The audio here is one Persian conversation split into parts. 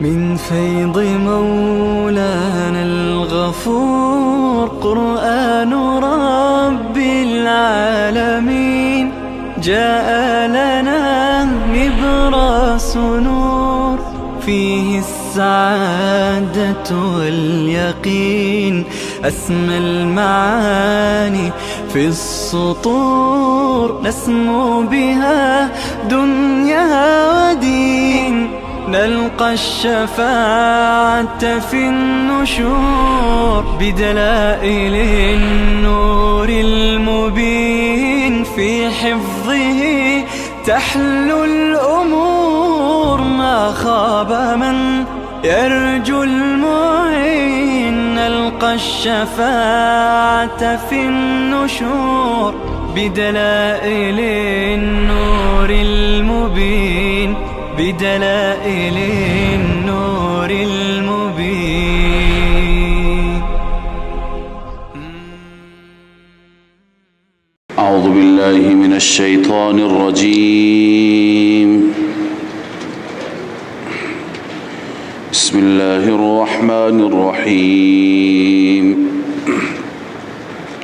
من فيض مولانا الغفور قرآن رب العالمين جاء لنا نبراس نور فيه السعادة واليقين أسمى المعاني في السطور نسمو بها دنيا ودين نلقى الشفاعة في النشور بدلائل النور المبين في حفظه تحلو الأمور ما خاب من يرجو المعين نلقى الشفاعة في النشور بدلائل النور المبين بدلائل النور المبين. أعوذ بالله من الشيطان الرجيم. بسم الله الرحمن الرحيم.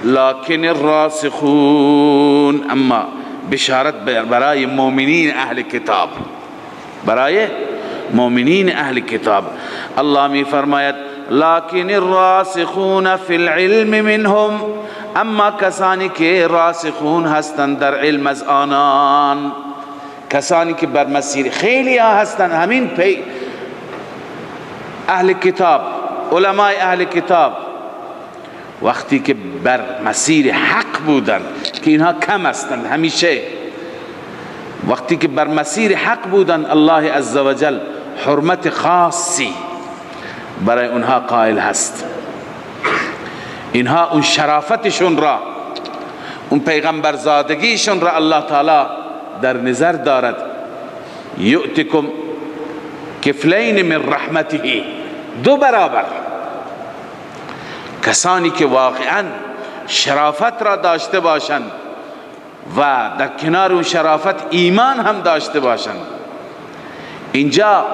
لكن الراسخون، اما بشارت برای مؤمنین اهل کتاب، برای مؤمنین اهل کتاب الله می فرماید لكن الراسخون في العلم منهم، اما کسانی که راسخون هستند در علم از آنان، کسانی که بر مسیر، خیلی ها هستند همین اهل کتاب، علماء اهل کتاب وقتی که بر مسیر حق بودند، که اینها کم هستند همیشه، وقتی که بر مسیر حق بودند الله عزوجل حرمت خاصی برای اونها قائل هست. اینها اون شرافتشون را، اون پیغمبرزادگیشون را الله تعالی در نظر دارد. یؤتکم کفلین من رحمته، دو برابر. کسانی که واقعا شرافت را داشته باشند و در کنار اون شرافت ایمان هم داشته باشند، اینجا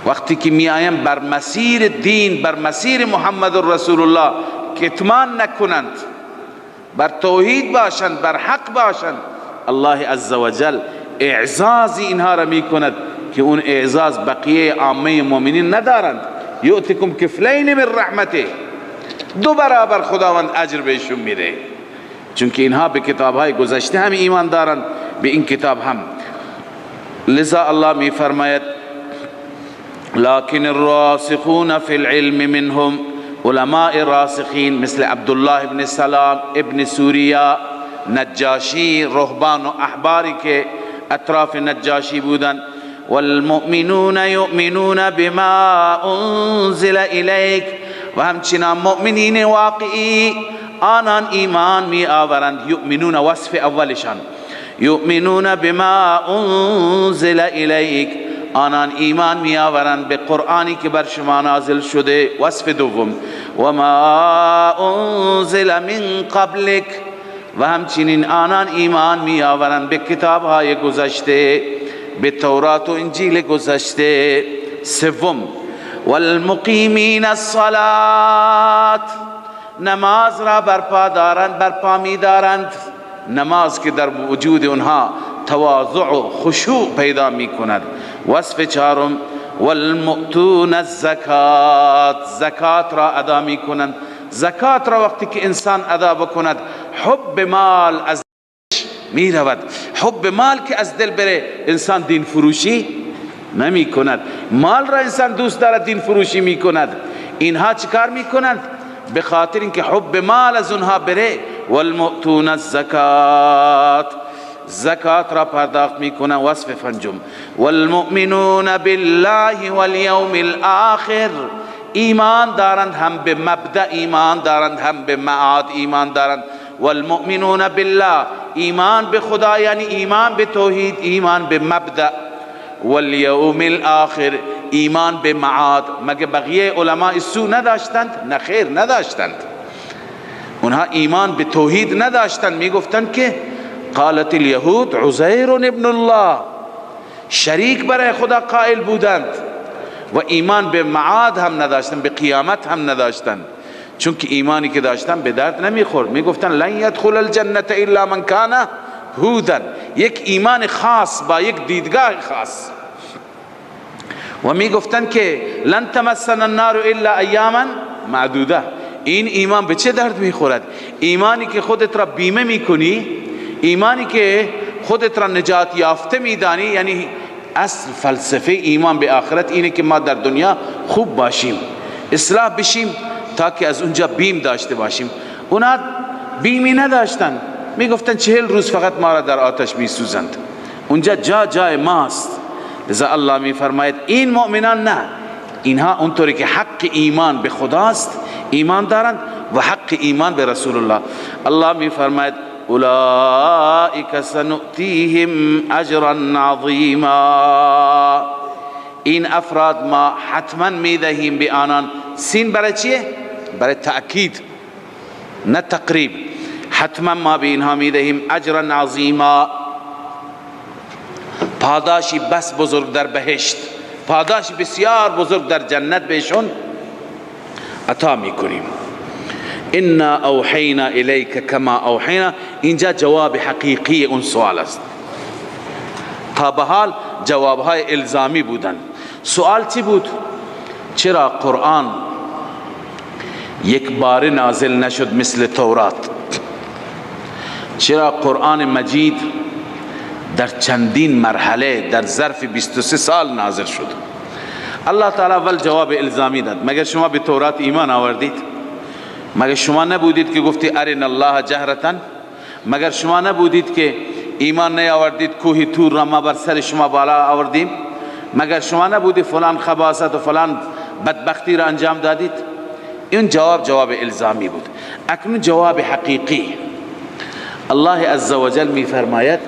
وقتی که می آیند بر مسیر دین، بر مسیر محمد رسول الله کتمان نکنند، بر توحید باشند، بر حق باشند، الله عزوجل اعزازی اینها را می کند که اون اعزاز بقیه عامه مؤمنین ندارند. یؤتکم کفلین من رحمته، دو برابر خداوند اجر بهشون میده، چون که اینها به کتابهای گذشته هم ایمان دارند، به این کتاب هم. لذا الله می فرماید لكن الراسخون في العلم منهم، علماء راسخین مثل عبدالله ابن سلام ابن سوریا، نجاشی، رهبان و احباری که اطراف نجاشی بودند. والمؤمنون یؤمنون بما انزل الیک، و همچنان مؤمنین واقعی آنان ایمان می آورند. یؤمنون وصف اولشان، یؤمنون بما انزل الیک، آنان ایمان می آورند به قرآنی که بر شما نازل شده. وصف دوم و ما انزل من قبلک، و همچنین آنان ایمان می آورند به کتابهای گذشته، به تورات و انجیل گذشته. سوم والمقیمین الصلاة، نماز را برپا دارند، برپا می دارند، نماز که در وجود اونها تواضع و خشوع پیدا می کند. وصف چهارم والمؤتون الزکات، زکات را ادا می کنند. زکات را وقتی که انسان ادا بکند حب مال از می رود. حب مال که از دل بره انسان دین فروشی نمی کند. مال را انسان دوست دارد دین فروشی می کند. اینها چیکار می کنند؟ به خاطر اینکه حب مال از اونها بره. والمؤتون الزکات، زکات را پرداخت می کنند. وصف پنجم والمؤمنون بالله والیوم الاخر، ایمان دارند، هم به مبدأ ایمان دارند، هم به معاد ایمان دارند. والمؤمنون بالله، ایمان به خدا یعنی ایمان به توحید، ایمان به مبدأ. والیوم الاخر، ایمان به معاد. مگه بقیه علماء سو نداشتند؟ نخیر، نداشتند. اونها ایمان به توحید نداشتند. میگفتند که قالت الیهود عزیر ابن الله، شریک برای خدا قائل بودند. و ایمان به معاد هم نداشتن، به قیامت هم نداشتن، چون که ایمانی که داشتن به درد نمیخورد. میگفتن لن يدخل الجنة الا من كان هودا، یک ایمان خاص با یک دیدگاه خاص. و میگفتن که لن تمسنا النار الا ایاما معدوده. این ایمان به چه درد میخورد؟ ایمانی که خودت را بیمه میکنی، ایمانی که خودت را نجات یافته میدانی. یعنی اصل فلسفه ایمان به آخرت اینه که ما در دنیا خوب باشیم، اصلاح بشیم، تا که از اونجا بیم داشته باشیم. اونا بیمی نداشتن، میگفتن 40 روز فقط ما را در آتش میسوزند، اونجا جای ماست. لذا الله میفرماید این مؤمنان نه، اینها اونطوری که حق ایمان به خداست ایمان دارند و حق ایمان به رسول الله. الله میفرماید اولئک سنؤتیهم اجرا عظیما، این افراد ما حتما میدهیم به آنان. سین برای چیه؟ برای تأکید نه تقریب. حتما ما به اینها میدهیم اجرا عظیما، پاداشی بس بزرگ در بهشت، پاداشی بسیار بزرگ در جنت بهشون عطا میکنیم. انا اوحینا الیک کما اوحینا، اینجا جواب حقیقی اون سوال است. تا به حال جوابهای الزامی بودن. سوال چی بود؟ چرا قرآن یک بار نازل نشد مثل تورات؟ چرا قرآن مجید در چندین مرحله در ظرف 23 سال نازل شد؟ الله تعالی اول جواب الزامی داد. مگر شما به تورات ایمان آوردید؟ مگر شما نبودید که گفتی ارنا الله جهرتن؟ مگر شما نبودید که ایمان نیاوردید کوه تور را ما بر سر شما بالا آوردیم؟ مگر شما نبودید فلان خباثت و فلان بدبختی را انجام دادید؟ این جواب الزامی بود. اکنون جواب حقیقی. الله عزوجل می فرماید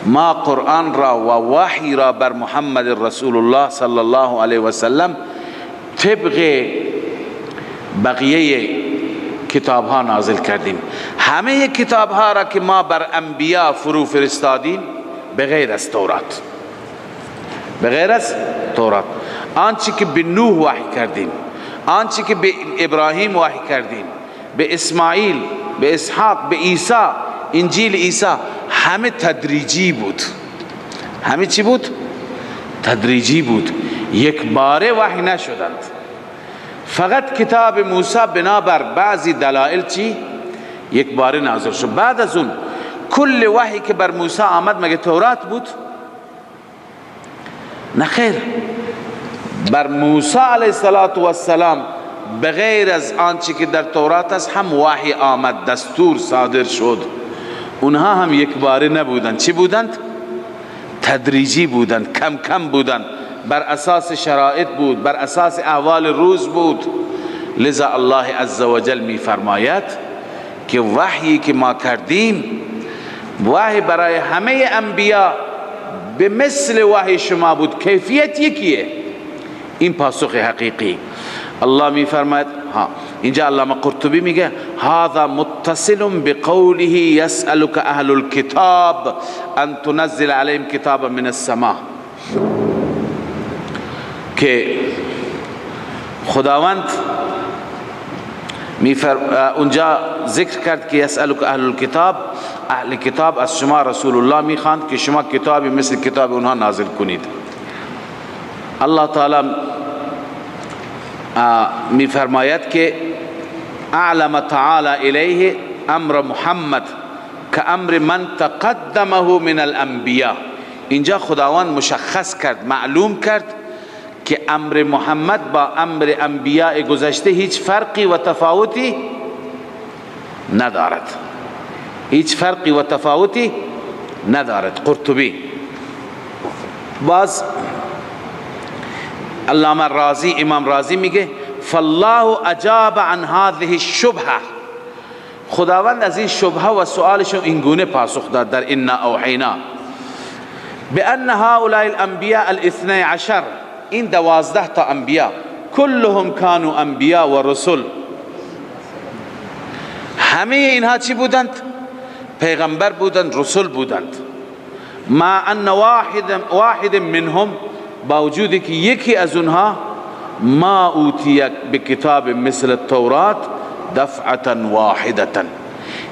ما قرآن را و وحی را بر محمد رسول الله صلی الله علیه و سلم طبق بقیه کتاب ها نازل کردیم. همه کتاب ها را که ما بر انبیا فرو فرستادیم بغیر از تورات، بغیر از تورات، آنچه که به نوح وحی کردیم، آنچه که به ابراهیم وحی کردیم، به اسماعیل، به اسحاق، به عیسی، انجیل عیسی، همه تدریجی بود. همه چی بود؟ تدریجی بود، یک باره وحی نشدند. فقط کتاب موسی بنابر بعضی دلائل چی؟ یک باره نازل شد. بعد از اون کل وحی که بر موسی آمد مگه تورات بود؟ نه خیر، بر موسی علیه السلام بغیر از آنچه که در تورات است هم وحی آمد، دستور صادر شد. اونها هم یک باره نبودند. چی بودند؟ تدریجی بودند، کم کم بودند، بر اساس شرایط بود، بر اساس احوال روز بود. لذا الله عزوجل می فرماید که وحی که ما کردیم وحی برای همه انبیا به مثل وحی شما بود، کیفیت یکیه. این پاسخ حقیقی. الله می فرماید اینجا علامه قرطبی میگه هذا متصل بقوله يسألك اهل الكتاب ان تنزل عليهم كتابا من السماء، که خداوند اونجا ذکر کرد که يسألك اهل الكتاب، اهل کتاب از شما رسول الله میخواند که شما کتابی مثل کتاب اونها نازل کنید. الله تعالی می فرماید که اعلم تعالی الیه امر محمد که امر من تقدمه من الانبیاء. اینجا خداوند مشخص کرد، معلوم کرد که امر محمد با امر انبیاء گذشته هیچ فرقی و تفاوتی ندارد، هیچ فرقی و تفاوتی ندارد. قرطبی. باز علامه رازی، امام رازی میگه فالله اجاب عن هذه الشبهه، خداوند از این شبهه و سؤالشون اینگونه پاسخ داد در انا اوحینا بان هؤلاء الانبیاء الاثنی عشر، این 12 تا انبیا كلهم كانوا انبیاء و رسول، همه اینها چی بودند؟ پیغمبر بودند، رسول بودند. ما ان واحد منهم، با وجودی که یکی از اونها ما اوتیک بکتاب مثل التورات دفعتا واحدتا،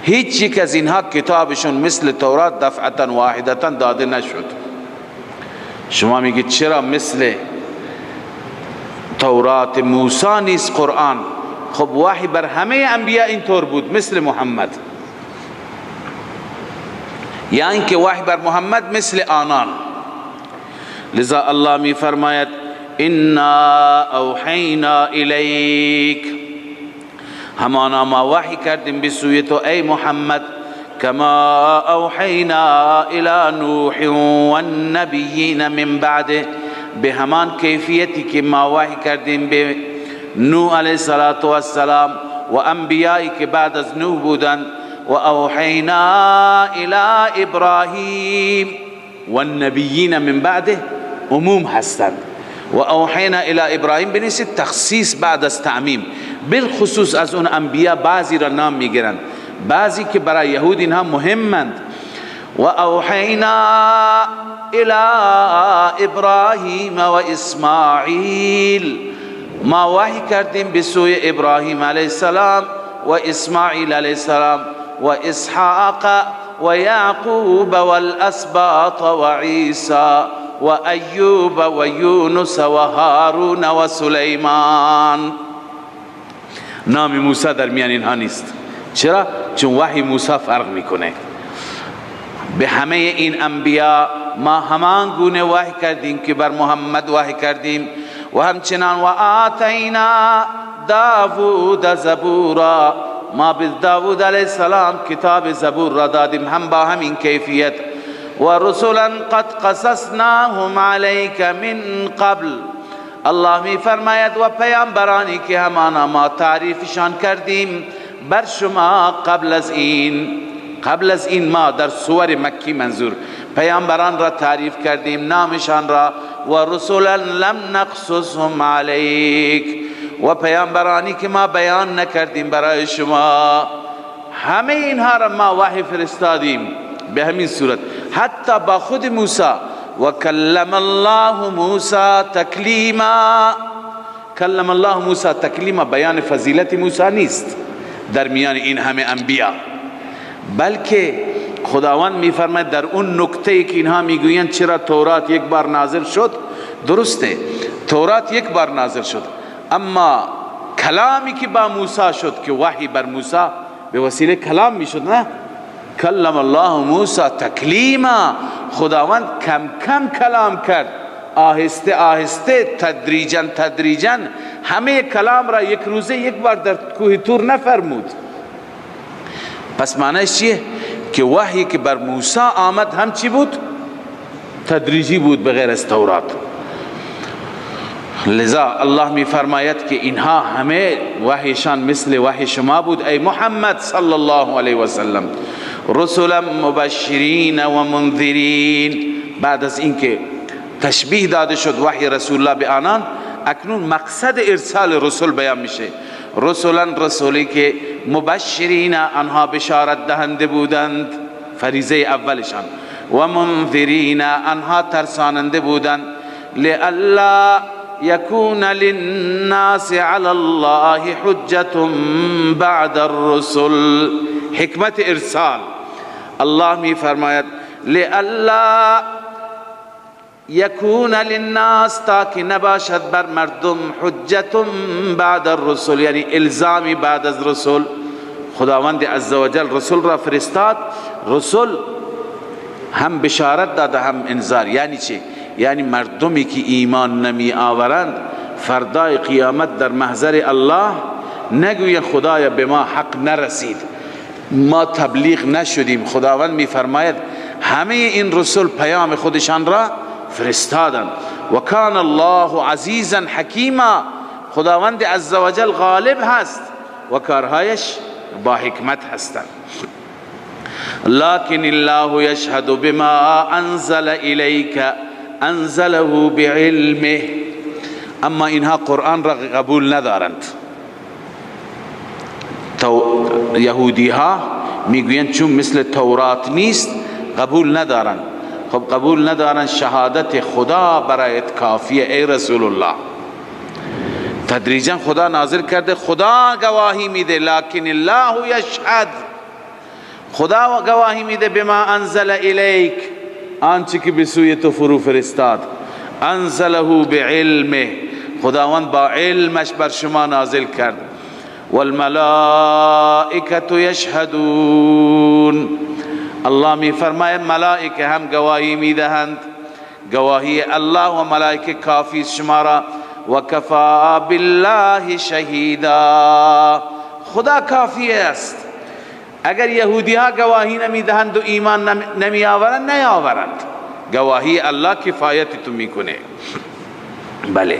هیچ یک از اینها کتابشون مثل تورات دفعتا واحدتا داده نشد. شما میگید چرا مثل تورات موسی نیست قرآن؟ خب وحی بر همه انبیاء اینطور بود مثل محمد، یا اینکه وحی بر محمد مثل آنان. لذا الله می فرماید انا اوحینا الیک، همانا ما وحی کردیم بسوی تو ای محمد، کما اوحینا الی نوح والنبیین من بعده، به همان کیفیتی که ما وحی کردیم به نوح علیه السلام و انبیایی که بعد از نوح بودند. و اوحینا الی ابراهیم والنبیین من بعده عموم هستند، و اوحینا الی ابراهیم بنویسید تخصیص بعد از تعمیم، بالخصوص از اون انبیاء بعضی را نام میگیرند، بعضی که برای یهود اینها مهمند. و اوحینا الی ابراهیم و اسماعیل، ما وحی کردیم به سوی ابراهیم علیه السلام و اسماعیل علیه السلام و اسحاق و یعقوب والاسباط و عیسی و ایوب و یونس و هارون و سلیمان. نام موسی در میان اینها نیست. چرا؟ چون وحی موسی فرق میکنه. به همه این انبیاء ما همان گونه وحی کردیم که بر محمد وحی کردیم، و همچنان و آتینا داوود زبورا، ما به داوود علیه السلام کتاب زبور را دادیم هم با همین کیفیت. و رسولا قد قصصناهم علیک من قبل، الله می فرماید و پیامبرانی که همانا ما تعریفشان کردیم بر شما قبل از این ما در سور مکی منظور پیامبران را تعریف کردیم نامشان را. و رسولا لم نقصصهم علیک، و پیامبرانی که ما بیان نکردیم برای شما، همه اینها را ما وحی فرستادیم به همین صورت. حتی با خود موسی و کلم الله موسی تکلیما، کلم الله موسی تکلیما بیان فضیلت موسی نیست در میان این همه انبیاء، بلکه خداوند میفرماید در اون نکته که اینها میگویند چرا تورات یک بار نازل شد، درسته تورات یک بار نازل شد، اما کلامی که با موسی شد که وحی بر موسی به وسیله کلام میشد، نه کلم الله موسی تکلیما، خداوند کم کم کلام کرد، آهسته آهسته تدریجا همه کلام را یک روزه یک بار در کوه طور نفرمود. پس معنیش چیه؟ که وحی که بر موسی آمد هم چی بود؟ تدریجی بود بغیر از تورات. لذا الله می فرماید که اینها همه وحیشان مثل وحی شما بود ای محمد صلی الله علیه و سلم. رسولا مبشرین و منذرین، بعد از اینکه تشبیه داده شد وحی رسول الله به آنان، اکنون مقصد ارسال رسول بیان میشه. رسولا، رسولی که مبشرین آنها بشارت دهنده بودند، فریضه اولشان، و منذرین آنها ترساننده بودند، لئلا یکون للناس علی الله حجة بعد الرسل. حکمت ارسال الله می فرماید لئلا یکون للناس، تاکه نباشد بر مردم حجة بعد الرسل، یعنی الزامی بعد از رسول. خداوند عزوجل رسول را فرستاد، رسول هم بشارت داده هم انذار. یعنی چی؟ یعنی مردمی که ایمان نمی آورند فردای قیامت در محضر الله نگوید خدایا به ما حق نرسید، ما تبلیغ نشدیم. خداوند می فرماید همه این رسول پیام خودشان را فرستادند. و کان الله عزیزا حکیما، خداوند عزوجل غالب هست و کارهایش با حکمت هستند. لكن الله يشهد بما انزل الیک انزله بعلمه، اما اینها قرآن را قبول ندارند. یهودی ها میگویند چون مثل تورات نیست قبول ندارند. خب قبول ندارند، شهادت خدا برایت کافیه ای رسول الله. تدریجا خدا نازل کرده، خدا گواهی میده، لکن الله یشهد، خدا گواهی میده بما انزل الیک، آنچه که به سوی تو فرو فرستاد، انزله بعلمه، خداوند با علمش بر شما نازل کرد. والملائکة یشهدون، الله می فرماید ملائکه هم گواهی میدهند، گواهی الله و ملائکه کافی شما را. و کفا بالله شهیدا، خدا کافی است. اگر یهودی ها گواهی نمیدهند و ایمان نمی آورند، نیاورند، گواهی الله کفایت تو میکنه. بله.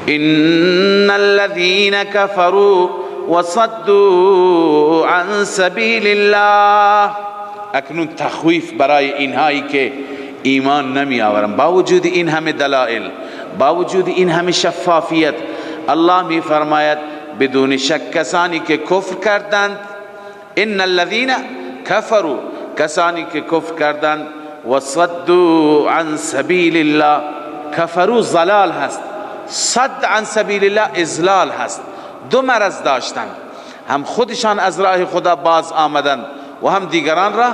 ان الذين كفروا وصدوا عن سبيل الله، اکنون تخویف برای اینهایی که ایمان نمی آورند، با وجود این همه دلائل، با وجود این همه شفافیت، الله می فرماید بدون شک کسانی که کفر کردند، ان الذين كفروا، کسانی که کفر کردند، وصدوا عن سبیل الله، کفروا ضلال هست، صد عن سبیل الله اضلال هست. دو مرض داشتند، هم خودشان از راه خدا باز آمدند و هم دیگران را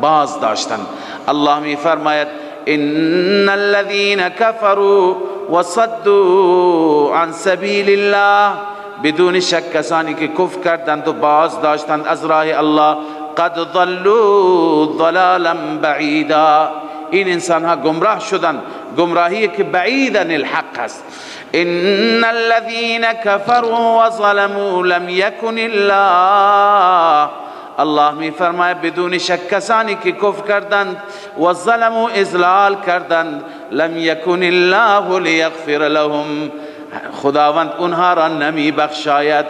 باز داشتند. الله می فرماید ان الذين كفروا وصدوا عن سبیل الله، بدون شک کسانی که کفر کردند و باز داشتند از راه الله، قد ضلوا ضلالا بعیدا، این انسان ها گمراه شدند، گمراهی که بعیدن الحق است. ان الذين كفروا وظلموا لم يكن الله، الله می فرماید بدون شک کسانی که کفر کردند و ظلموا اضلال کردند، لم يكن الله ليغفر لهم، خداوند اونها را نمی بخشاید،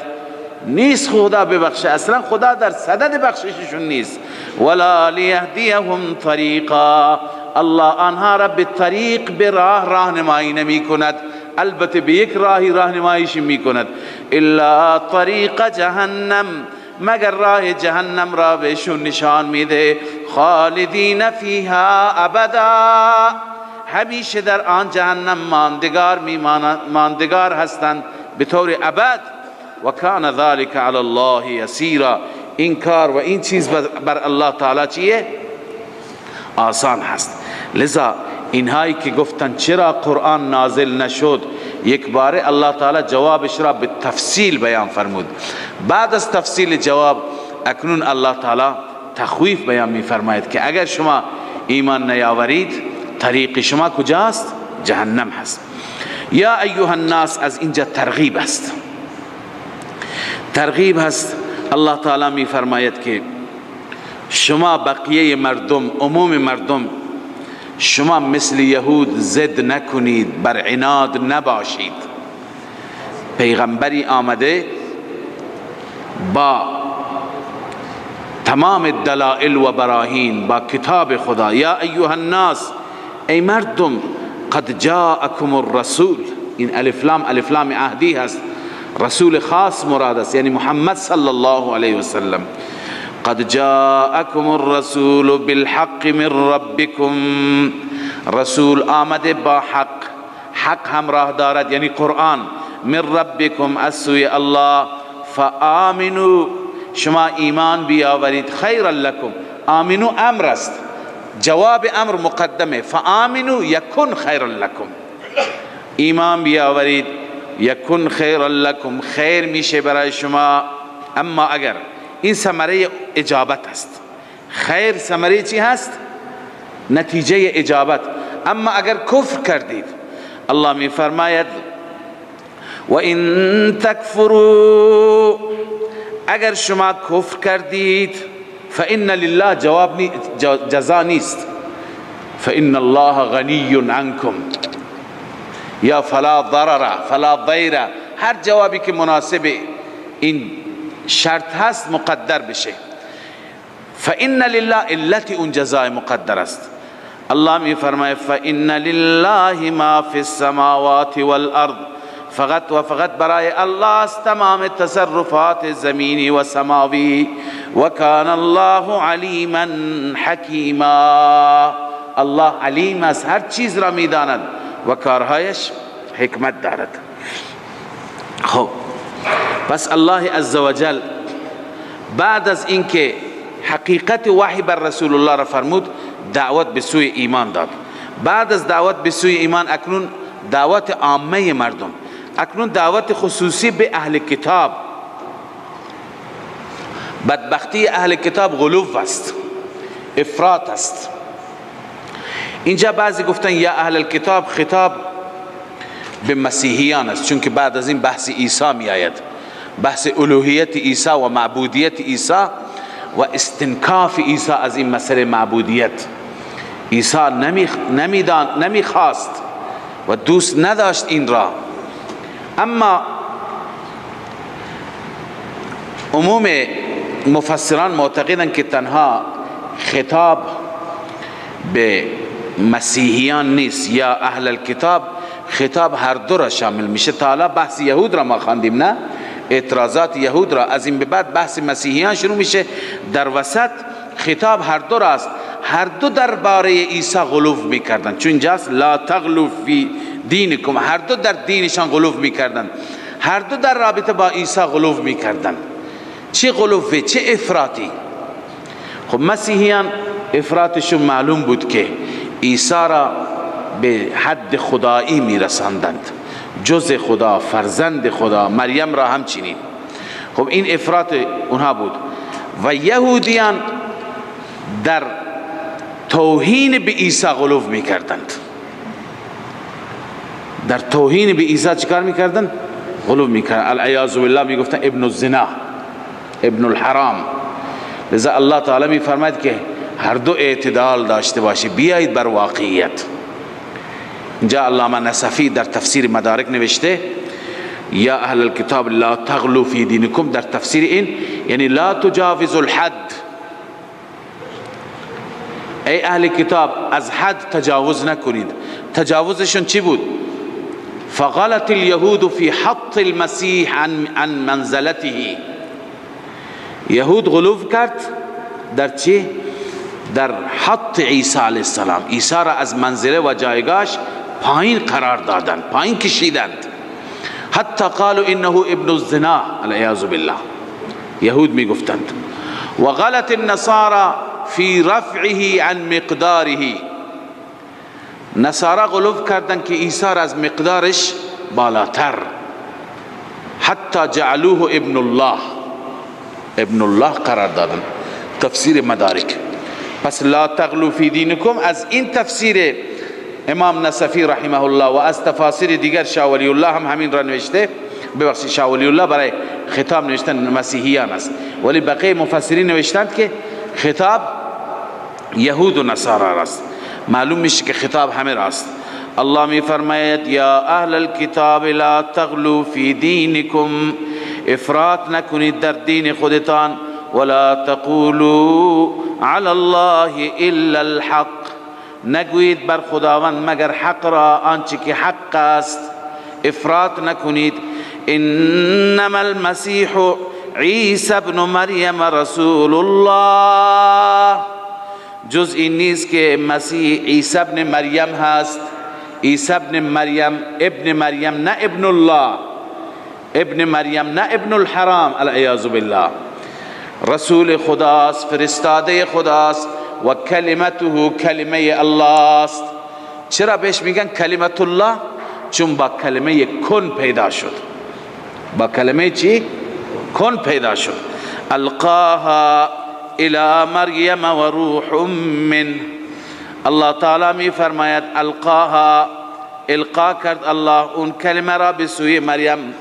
نیست خدا ببخشه، اصلا خدا در صدد بخشششون نیست. ولا لیهدیهم طریقا، الله آنها را به طریق، به راه راهنمایی نمی کند، البته به یک راهی راهنماییش می کند، الا طریق جهنم، مگر راه جهنم را بهشون نشان میده. خالدین فیها ابدا، همیشه در آن جهنم ماندگار هستند به طور ابد. و کان ذلک علی الله یسیرا، این کار و این چیز بر الله تعالی چیه؟ آسان هست. لذا اینهایی که گفتن چرا قرآن نازل نشد، یک باره الله تعالی جوابش را به تفصیل بیان فرمود. بعد از تفصیل جواب اکنون الله تعالی تخویف بیان می فرماید که اگر شما ایمان نیاورید طریق شما کجاست؟ جهنم هست. یا ایها الناس، از اینجا ترغیب است، ترغیب هست. الله تعالی می فرماید که شما بقیه مردم، عموم مردم، شما مثل یهود ضد نکنید، بر عناد نباشید. پیغمبری آمده با تمام دلائل و براهین، با کتاب خدا. یا ایها الناس، ای مردم، قد جاءکم الرسول، این الف لام عهدی هست، رسول خاص مراد است، یعنی محمد صلی الله علیه وسلم. قد جاءکم الرسول بالحق من ربکم، رسول آمده با حق، حق همراه دارد یعنی قرآن، من ربکم، از سوی الله. فآمنوا، شما ایمان بیاورید، خیر لکم، آمنو امر است، جواب امر مقدمه، فآمنوا یکن خیر لکم، ایمان بیاورید، یکن خیر لکم، خیر میشه برای شما. اما اگر این ثمره اجابت است، خیر ثمره چی هست؟ نتیجه اجابت. اما اگر کفر کردید، الله می فرماید و این تکفروا، اگر شما کفر کردید، فإن لله، جواب جزا نیست، فإن الله غنی عنکم، یا فلا ضرر فلا ضیر، هر جوابی که مناسب این شرط هست مقدر بشه. فإن لله، علت اون جزای مقدر است. الله می فرماید فإن لله ما فی السماوات والارض، فقط و فقط برای الله است تمام تصرفات زمینی و سماوی. و کان الله علیما حکیما، الله علیم است، هر چیز را میداند و کارهایش حکمت دارد. خب پس الله عزوجل بعد از اینکه حقیقت وحی بر رسول الله را فرمود دعوت به سوی ایمان داد. بعد از دعوت به سوی ایمان اکنون دعوت عامه مردم، اکنون دعوت خصوصی به اهل کتاب. بدبختی اهل کتاب غلو است، افراط است. اینجا بعضی گفتن یا اهل الکتاب خطاب به مسیحیان است، چون که بعد از این بحث عیسی می آید، بحث الوهیت عیسی و معبودیت عیسی و استنکاف عیسی از این مسئله معبودیت. عیسی نمیخواست و دوست نداشت این را، اما عموم مفسران معتقدند که تنها خطاب به مسیحیان نیست یا اهل الکتاب، خطاب هر دو را شامل میشه. تا حالا بحث یهود را ما خواندیم، نه؟ اعتراضات یهود را. از این به بعد بحث مسیحیان شروع میشه. در وسط خطاب هر دو راست. هر دو درباره عیسی غلو میکردن، چون اینجاست لا تغلو فی دینکم. هر دو در دینشان غلو میکردن، هر دو در رابطه با عیسی غلو میکردن. چه غلوه، چه افراطی. خب مسیحیان افراطشون معلوم بود که عیسی را به حد خدایی میرساندند، جز خدا، فرزند خدا، مریم را همچنین. خب این افراط اونها بود. و یهودیان در توهین به عیسی غلو میکردند. در توهین به عیسی چیکار میکردند؟ غلو میکردند. العیاذ بالله میگفتن ابن الزنا، ابن الحرام. لذا الله تعالی میفرماید که هر دو اعتدال داشته باشه، بیایید بر واقعیت. اینجا علامه نصفی در تفسیر مدارک نوشته یا اهل الكتاب لا تغلو فی دینکم، در تفسیر این یعنی لا تجاوزوا الحد. ای اهل کتاب از حد تجاوز نکنید. تجاوزشون چی بود؟ فغلط اليهود فی حط المسیح عن منزلته. یهود غلو کرد در چی؟ در حط عیسی علیه السلام. عیسی را از منزله و جایگاهش پایین قرار دادند، پایین کشیدند. حتی قالوا انه ابن الزنا، العیاذ بالله. یهود می گفتند. و غلط النصارى فی رفعه عن مقداره. نصارا غلو کردند که عیسی را از مقدارش بالاتر. حتی جعلوه ابن الله، ابن الله قرار دادند. تفسیر مدارک. پس لا تغلو فی دینکم از این تفسیر امام نصفی رحمه الله و از تفاسیر دیگر شاه ولی الله هم همین را نوشته. ببخشید شاه ولی الله برای خطاب نوشتن مسیحیان است، ولی بقیه مفسرین نوشتند که خطاب یهود و نصارا است. معلوم میشه که خطاب همه راست. الله می فرماید یا اهل الكتاب لا تغلو فی دینکم، افراط نکنید در دین خودتان. ولا تقولوا علی الله الا الحق، نگویید بر خداوند مگر حق را، آنچه که حق است. افراط نکنید. انما المسیح عیسی ابن مریم رسول الله، جز این نیست که مسیح عیسی ابن مریم هست. عیسی ابن مریم، ابن مریم نه ابن الله، ابن مریم نه ابن الحرام، العیاذ بالله. رسول خداست، فرستاده خداست و کلمته کلمه الله است. چرا بهش میگن کلمت الله؟ چون با کلمه کن پیدا شد. با کلمه چی؟ کن پیدا شد. القاها الى مریم و روح من. الله تعالی می فرماید القاها، القا کرد الله اون کلمه را به سوی مریم،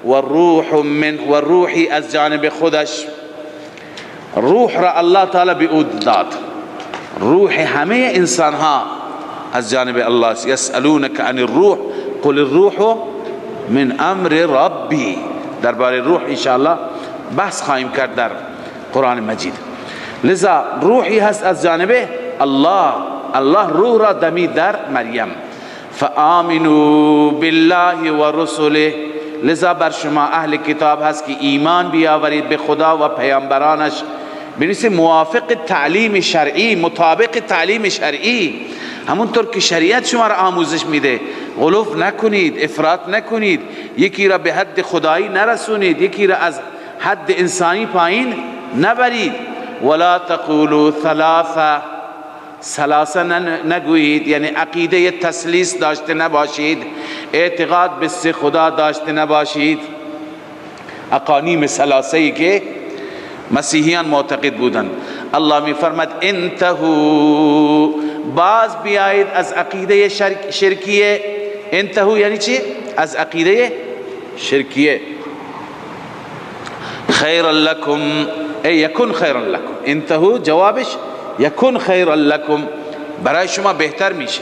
و روح من، و روحی از جانب خودش. روح را الله تعالی به او داد. روح همه انسان ها از جانب الله است. یسألونک عن الروح قل الروح من امر ربی. درباره روح انشاءالله بحث خواهیم کرد در قرآن مجید. لذا روحی هست از جانب الله. الله روح را دمید در مریم. فآمنوا بالله و رسله. لذا بر شما اهل کتاب هست که ایمان بیاورید به خدا و پیامبرانش، بنویسید موافق تعلیم شرعی، مطابق تعلیم شرعی، همونطور که شریعت شما را آموزش میده غلوف نکنید، افراط نکنید، یکی را به حد خدایی نرسونید، یکی را از حد انسانی پایین نبرید. ولا تقولوا ثلاثه نگویید، یعنی عقیده تثلیث داشته نباشید، اعتقاد به سه خدا داشته نباشید، اقانیم ثلاثه‌ای که مسیحیان معتقد بودند. الله می فرماد انتهوا، باز بیایید از عقیده شرکیه. انتهوا یعنی چی؟ از عقیده شرکیه. خیرا لکم ای یکن خیرا لکم، انتهوا جوابش یکن خیرا لکم، برای شما بهتر میشه.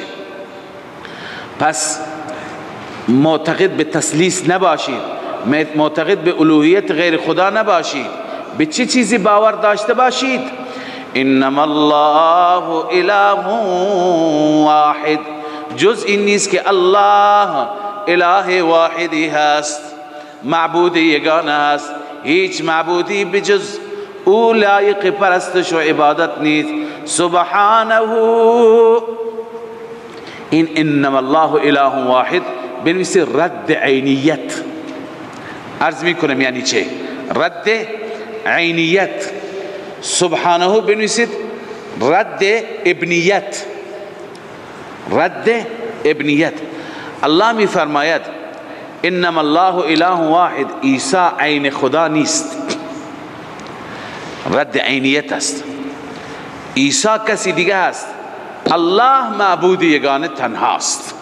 پس معتقد به تثلیث نباشید، معتقد به الوهیت غیر خدا نباشید. به چه چیزی باور داشته باشید؟ انما الله اله واحد، جز این نیست که الله اله واحدی هست، معبود یگانه هست، هیچ معبودی بجز او لایق پرستش و عبادت نیست. سبحانه، این انما الله اله واحد بنویسید رد عینیت. عرض میکنم یعنی چه رد عینیت. سبحانه بنویسید رد ابنیت. رد ابنیت. الله می فرماید انما الله اله واحد، عیسی عین خدا نیست، رد عینیت است. عیسی کسی دیگه است، الله معبود یگانه تنهاست،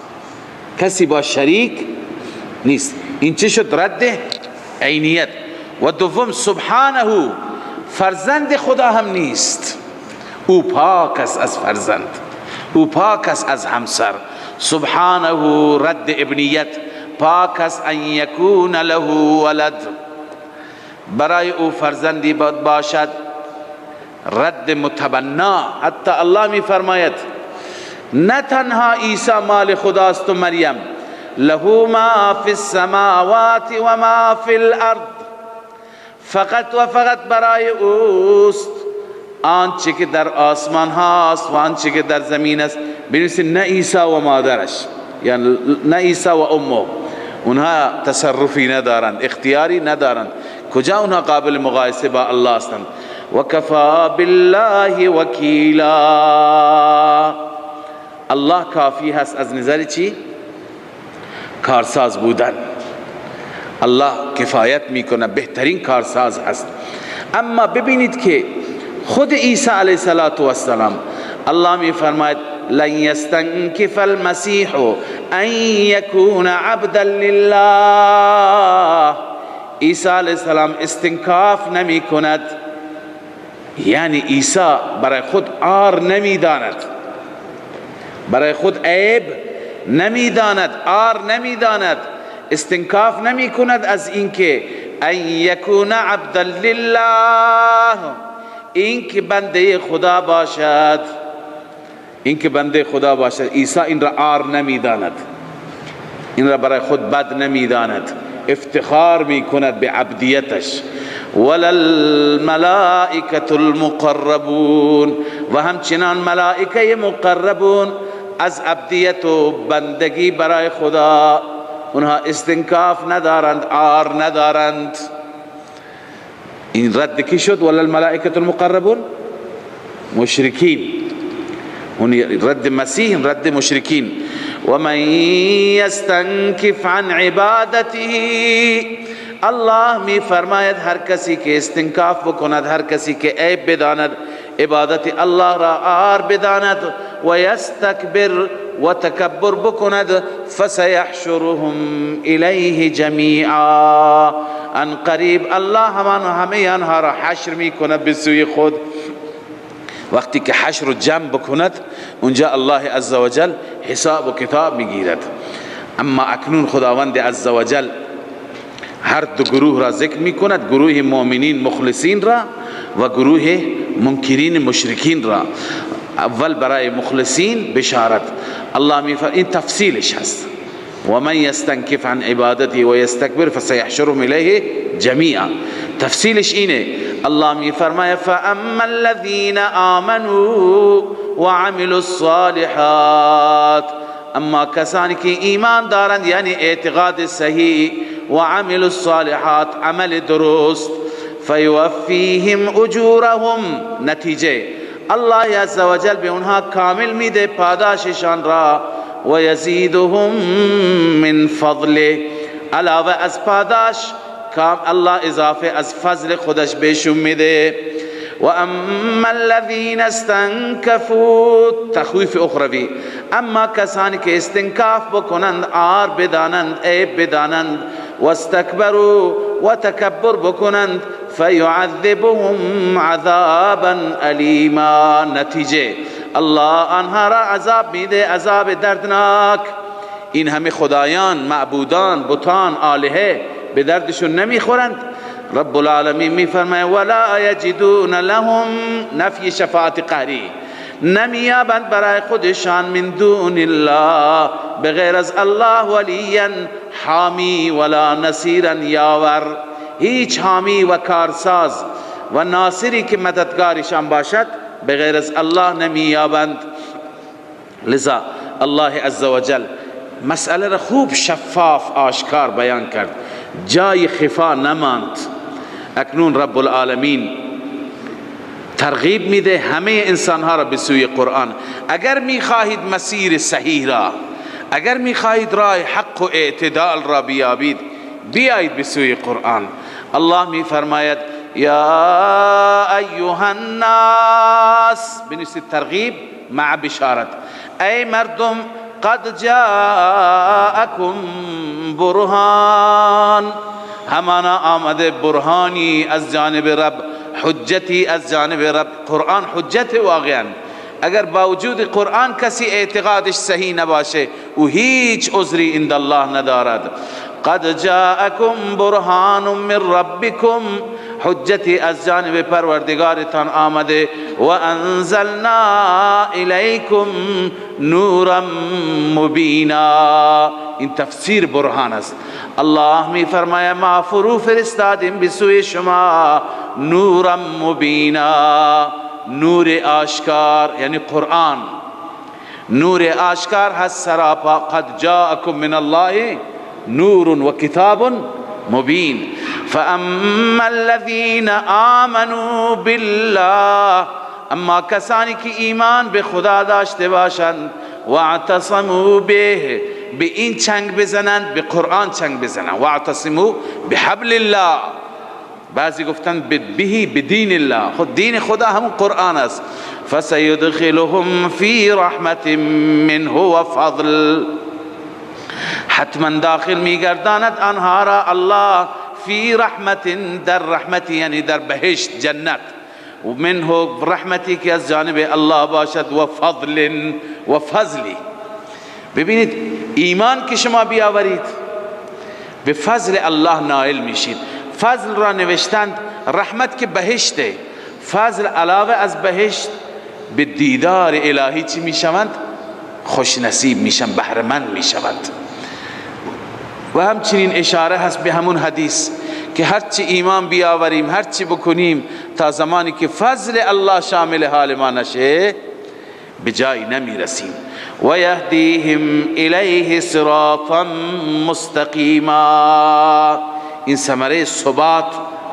کسی با شریک نیست. این چه شد؟ رد عینیت. و دوم سبحانه، فرزند خدا هم نیست، او پاک است از فرزند، او پاک است از همسر. سبحانه رد ابنیت، پاک است ان یکون له ولد، برای او فرزندی باشد. رد متبنا، حتی الله می فرماید نه تنها عیسی مال خداست و مریم، له ما فی السماوات و ما فی الارض، فقط و فقط برای اوست آنچه که در آسمان هاست و آنچه که در زمین است. بنویسید نه عیسی و مادرش، یعنی نه عیسی و امه، اونها تصرفی ندارند، اختیاری ندارند، کجا اونها قابل مقایسه با الله هستند. و کفا بالله وکیلا، الله کافی هست از نظر چی؟ کارساز بودن. الله کفایت میکنه، بهترین کارساز هست. اما ببینید که خود عیسی علیه السلام الله می فرماید لن یستنکف المسیح ان یکون عبدا لله، عیسی علیه السلام استنکاف نمی کند، یعنی عیسی برای خود عار نمی داند، برای خود عیب نمی داند، عار نمی داند، استنکاف نمی کند از اینکه ان یکون عبدا لله، این که بنده خدا باشد، این که بنده خدا باشد. عیسی این را عار نمی داند، این را برای خود بد نمی داند، افتخار می کند به عبدیتش. ولا الملائکة المقربون، و همچنان ملائکه مقربون از عبدیت و بندگی برای خدا اونها استنکاف ندارند، عار ندارند. این رد کی شد؟ ولا الملائکة المقربون، مشرکین. اون رد مسیح، رد مشرکین. و من یستنکف عن عبادته، الله می فرماید هر کسی که استنکاف بکند، هر کسی که عیب بداند عبادت الله را، عار بداند و یستکبر و تکبر بکند، فسیحشرهم الیه جمیعا، ان قریب الله همه آنها را حشر می کند به سوی خود. وقتی که حشر و جمع بکند اونجا الله عزوجل حساب و کتاب میگیرد. اما اکنون خداوند عزوجل هر دو گروه را ذکر می کند، گروه مؤمنین مخلصین را و گروه منکرین مشرکین را. اول برای مخلصین بشارت الله می فرماید، این تفصیلش هست، و من یستنکف عن عبادتی و یستکبر فسیحشرهم الیه جمیعا. تفصیلش اینه، الله می فرماید فاما الذین آمنوا وعملوا الصالحات، اما کسانی که ایمان دارند یعنی اعتقاد صحیح و عمل الصالحات عمل درست، فیوفیهم اجورهم، نتیجه الله عز و جل به اونها کامل میده پاداششان را، و یزیدهم من فضله، علاوه از پاداش الله اضافه از فضل خودش بهشون میده. و اما الذین استنکفوا، تخویف اخروی، اما کسانی که استنکاف بکنند، عار بدانند، عیب بدانند، و استکبروا و تکبر بکنند، فیعذبهم عذابا الیما، نتیجه الله آنها را عذاب میده، عذاب دردناک. این همه خدایان، معبودان، بتان، آلهه به دردشون نمیخورند؟ رب العالمین میفرماید ولا یجدون لهم، نفی شفاعت قهری، نمیابند برای خودشان من دون الله، بغیر از الله، ولیا حامی ولا نصیرا یاور، هیچ حامی و کارساز و ناصری که مددگارشان باشد بغیر از الله نمیابند. لذا الله عز و جل مسئله را خوب شفاف آشکار بیان کرد، جای خفا نماند. اکنون رب العالمین ترغیب میده همه انسانها را به سوی قرآن. اگر میخواهید مسیر صحیح را، اگر میخواهید راه حق و اعتدال را بیابید، بیایید به سوی قرآن. الله میفرماید یا ایها الناس، بنویسید ترغیب مع بشارت، ای مردم، قد جاءکم برهان، همانا آمده برهانی از جانب رب، حجتی از جانب رب. قرآن حجت واقعا. اگر با وجود قرآن کسی اعتقادش صحیح نباشه او هیچ عذری عند الله ندارد. قد جاءکم برهان من ربکم، حجتی از جانب پروردگارتان آمده. و انزلنا الیکم نورا مبینا، این تفسیر برهان است. الله می فرماید ما فرو فرستادیم بسوی شما نورا مبینا، نور آشکار، یعنی قرآن نور آشکار هست سراپا. قد جاءکم من الله نور و کتاب مبین. فاما الذین آمنوا بالله، اما کسانی که ایمان به خدا داشته باشند، واعتصموا به، به این چنگ بزنند، به قرآن چنگ بزنند. واعتصموا بحبل الله، بعضی گفتند بهی بدین الله، خود دین خدا همون قرآن است. فسیدخلهم فی رحمت منه و فضل، حتما داخل میگرداند آنها را الله فی رحمت، در رحمت یعنی در بهشت جنت، و منه رحمتی که از جانب الله باشد، و فضل و فضلی. ببینید ایمان که شما بیاورید به فضل الله نائل میشید. فضل را نوشتند، رحمت که بهشته، فضل علاوه از بهشت به دیدار الهی چی میشوند؟ خوش نصیب میشن، بهره‌مند میشوند. و همچنین اشاره هست به همون حدیث که هرچی ایمان بیاوریم، هرچی بکنیم، تا زمانی که فضل الله شامل حال ما نشه به جایی نمیرسیم. و یهدیهم الیه صراطا مستقیما، این ثمره ثبات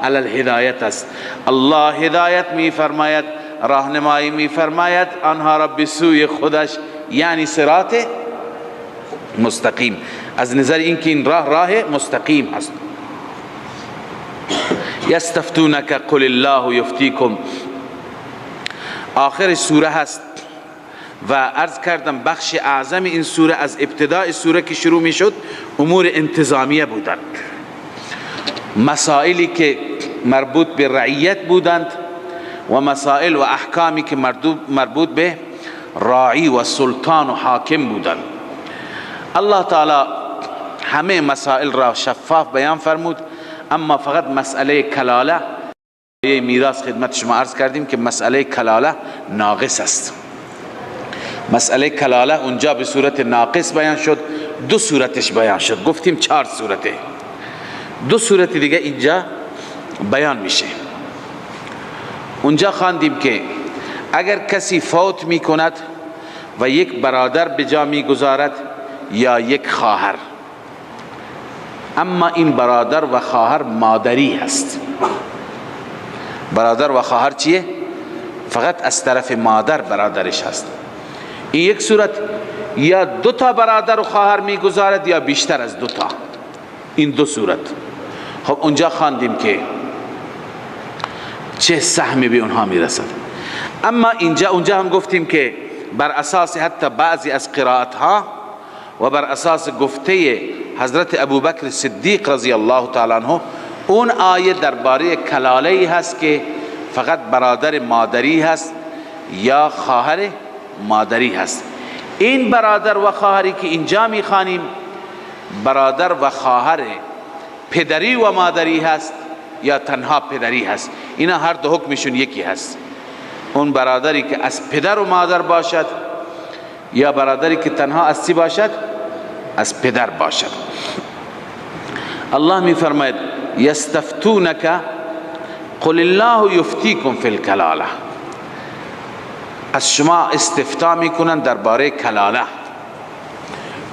علی الهدایت است. الله هدایت می فرماید، راهنمایی می فرماید آنها را به سوی خودش، یعنی صراط مستقیم. از نظر اینکه این راه مستقیم است. یستفتونک قل الله یفتیکم، آخر سوره هست و عرض کردم بخش اعظم این سوره از ابتدای سوره که شروع می شد امور انتظامیه بودند، مسائلی که مربوط به رعیت بودند و مسائل و احکامی که مربوط به راعی و سلطان و حاکم بودند. الله تعالی همه مسائل را شفاف بیان فرمود، اما فقط مسئله کلاله، میراث خدمت شما عرض کردیم که مسئله کلاله ناقص است. مسئله کلاله اونجا به صورت ناقص بیان شد، دو صورتش بیان شد، گفتیم 4 صورته، 2 صورت دیگه اینجا بیان میشه. اونجا خواندیم که اگر کسی فوت میکند و یک برادر به جا میگذارد یا یک خواهر. اما این برادر و خواهر مادری هست. برادر و خواهر چیه؟ فقط از طرف مادر برادرش هست. این یک صورت، یا دو تا برادر و خواهر میگذارد یا بیشتر از دو تا. این دو صورت. خب اونجا خواندیم که چه سهمی به اونها میرسد. اما اونجا هم گفتیم که بر اساس حتی بعضی از قرائت ها و بر اساس گفته حضرت ابوبکر صدیق رضی الله تعالی عنه، اون آیه درباره کلاله هست که فقط برادر مادری هست یا خواهر مادری هست. این برادر و خواهری که اینجا میخوانیم برادر و خواهر پدری و مادری هست یا تنها پدری هست. اینا هر دو حکمشون یکی هست. اون برادری که از پدر و مادر باشد یا برادری که تنها از چی باشد؟ از پدر باشد. الله می فرماید یستفتونک قل الله یفتیکم فی الکلاله. از شما استفتا میکنن درباره کلاله.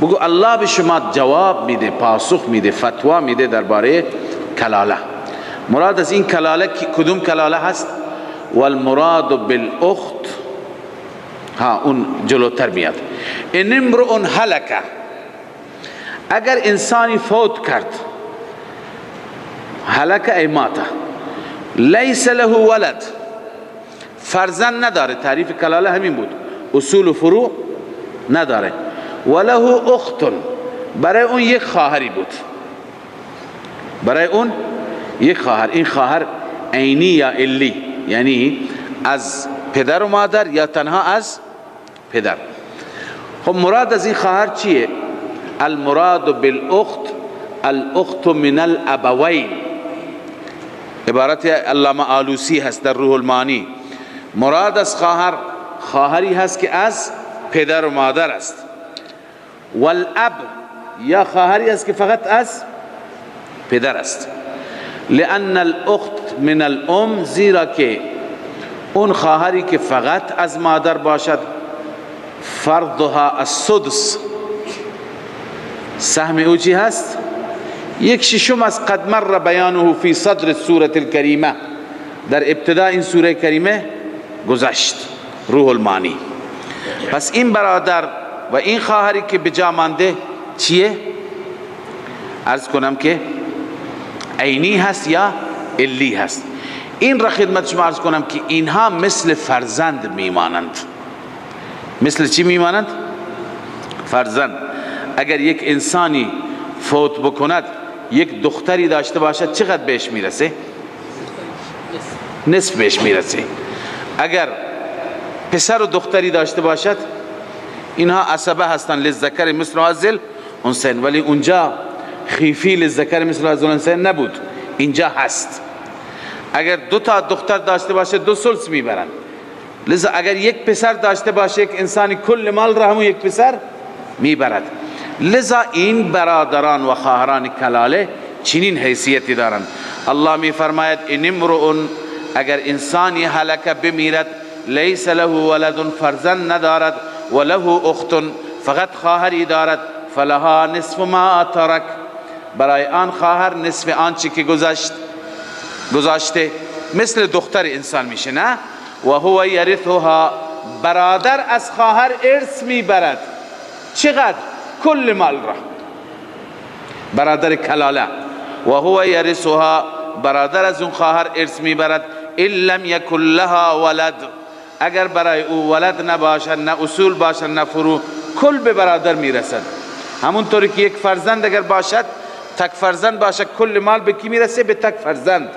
بگو الله به شما جواب میده، پاسخ میده، فتوا میده درباره کلاله. مراد از این کلاله کدوم کلاله هست؟ والمراد بالاخت، اون جلوتر میاد. ان امرؤ هلک، اگر انسانی فوت کرد، هلک ای مات، لیس له ولد، فرزند نداره. تعریف کلاله همین بود، اصول و فروع نداره. وله اخت، برای اون یک خواهری بود، برای اون یک خواهر. این خواهر عینی یا علی، یعنی از پدر و مادر یا تنها از پدر. خب مراد از این خواهر چیه؟ المراد بالاخت الاخت من الابوین. عبارت علامه آلوسی هست در روح المانی. مراد از خواهر، خواهری هست که از پدر و مادر است. والاب، یا خواهری است که فقط از پدر است. لأن الاخت من الام، زیرا که اون خواهری که فقط از مادر باشد فرضها السدس، سهم او چی هست؟ یک ششم از قد مر بیانه فی صدر سوره الکریمه، در ابتدا این سوره کریمه گذشت، روح المانی. پس این برادر و این خواهری که به جا مانده چیه؟ عرض کنم که عینی هست یا علی هست. این را خدمت شما عرض کنم که اینها مثل فرزند میمانند. مثل چی میمانند؟ فرزند. اگر یک انسانی فوت بکند، یک دختری داشته باشد، چقدر بهش میرسه؟ نصف بهش میرسه. اگر پسر و دختری داشته باشد، اینها عصبه هستن، للذکر مثل حظ الانثیین. ولی اونجا خیفی للذکر مثل حظ الانثیین نبود، اینجا هست. اگر دو تا دختر داشته باشه 2 ثلث میبرن. لذا اگر یک پسر داشته باشه، یک انسانی کل مال را همون یک پسر میبرد. لذا این برادران و خواهران کلاله چنین حیثیتی دارند. الله میفرماید ان امرؤ، اگر انسانی هلک بمیرد، لیس له ولد، فرزند ندارد، وله اخت، فقط خواهری دارد، فلها نصف ما ترک، برای آن خواهر نصف آنچه که گذاشته. مثل دختر انسان میشه، نه؟ و هو یرثها، برادر از خواهر ارث میبرد. چقدر؟ کل مال را. برادر کلاله. و هو یرثها، برادر از اون خواهر ارث میبرد. ان لم یکن لها ولد، اگر برای او ولد نباشد، نه اصول باشد نه فروع، کل به برادر میرسد. همونطوری که یک فرزند اگر باشد، تک فرزند باشد، کل مال به کی میرسه؟ به تک فرزند.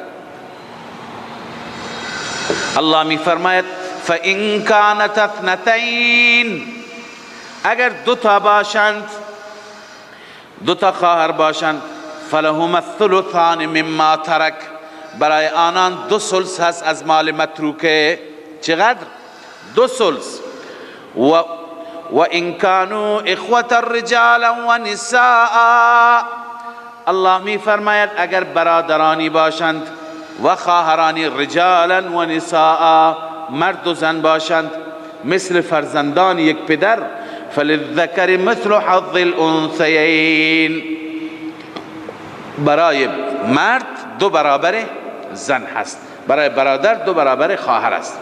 الله میفرماید فَإِنْ كَانَتْ اثْنَتَيْنِ، اگر دو تا باشند، دو تا خواهر باشند، فَلَهُمَا الثُّلُثَانِ مِمَّا تَرَكَ، برای آنان 2 ثلث هست از مال متروکه. چقدر؟ 2 ثلث. و ان كانوا اخوة رجالا و نساء، الله می فرماید اگر برادرانی باشند و خواهرانی رجالا و نساء، مرد و زن باشند، مثل فرزندان یک پدر فللذكر مثل حظ الانثیین. برای مرد 2 برابر زن هست، برای برادر 2 برابر خواهر است.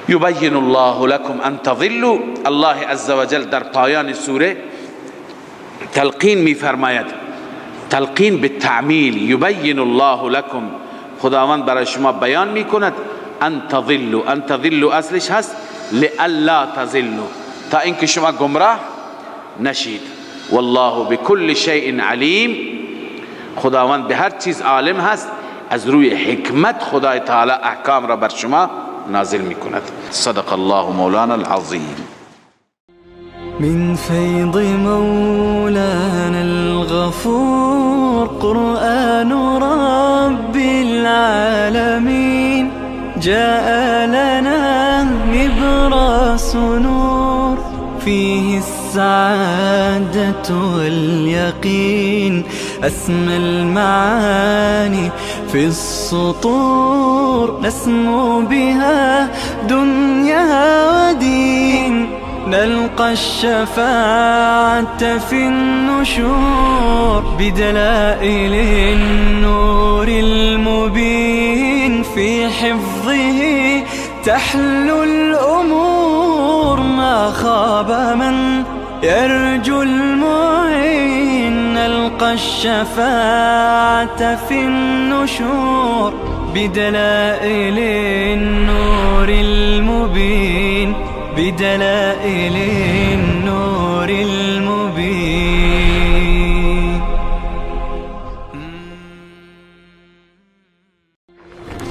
یبین الله لكم ان تضلوا. الله عز وجل در پایان سوره تلقین میفرماید، تلقین بالتعمیل. یبین الله لكم، خداوند برای شما بیان میکند ان تضلوا. ان تضلوا اصلش هست لئلا تضلوا، تا اینکه شما گمراه نشید. والله بكل شیء علیم. خداوند به هر چیز عالم هست. از روی حکمت خدای تعالی احکام را بر شما نازل میکند. صدق الله مولانا العظیم. من فيض مولانا الغفور قرآن رب العالمين جاء لنا نبراس نور فيه السعادة واليقين أسمى المعاني في السطور نسمو بها دنيا ودين نلقى الشفاعة في النشور بدلائل النور المبين في حفظه تحلو الأمور ما خاب من يرجو المعين نلقى الشفاعة في النشور بدلائل النور المبين بدلائل النور المبين.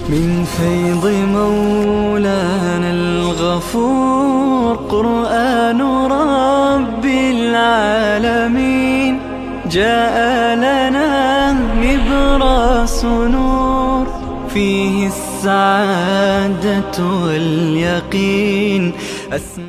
من فيض مولانا الغفور قرآن رب العالمين جاء لنا نبراس نور فيه السعادة واليقين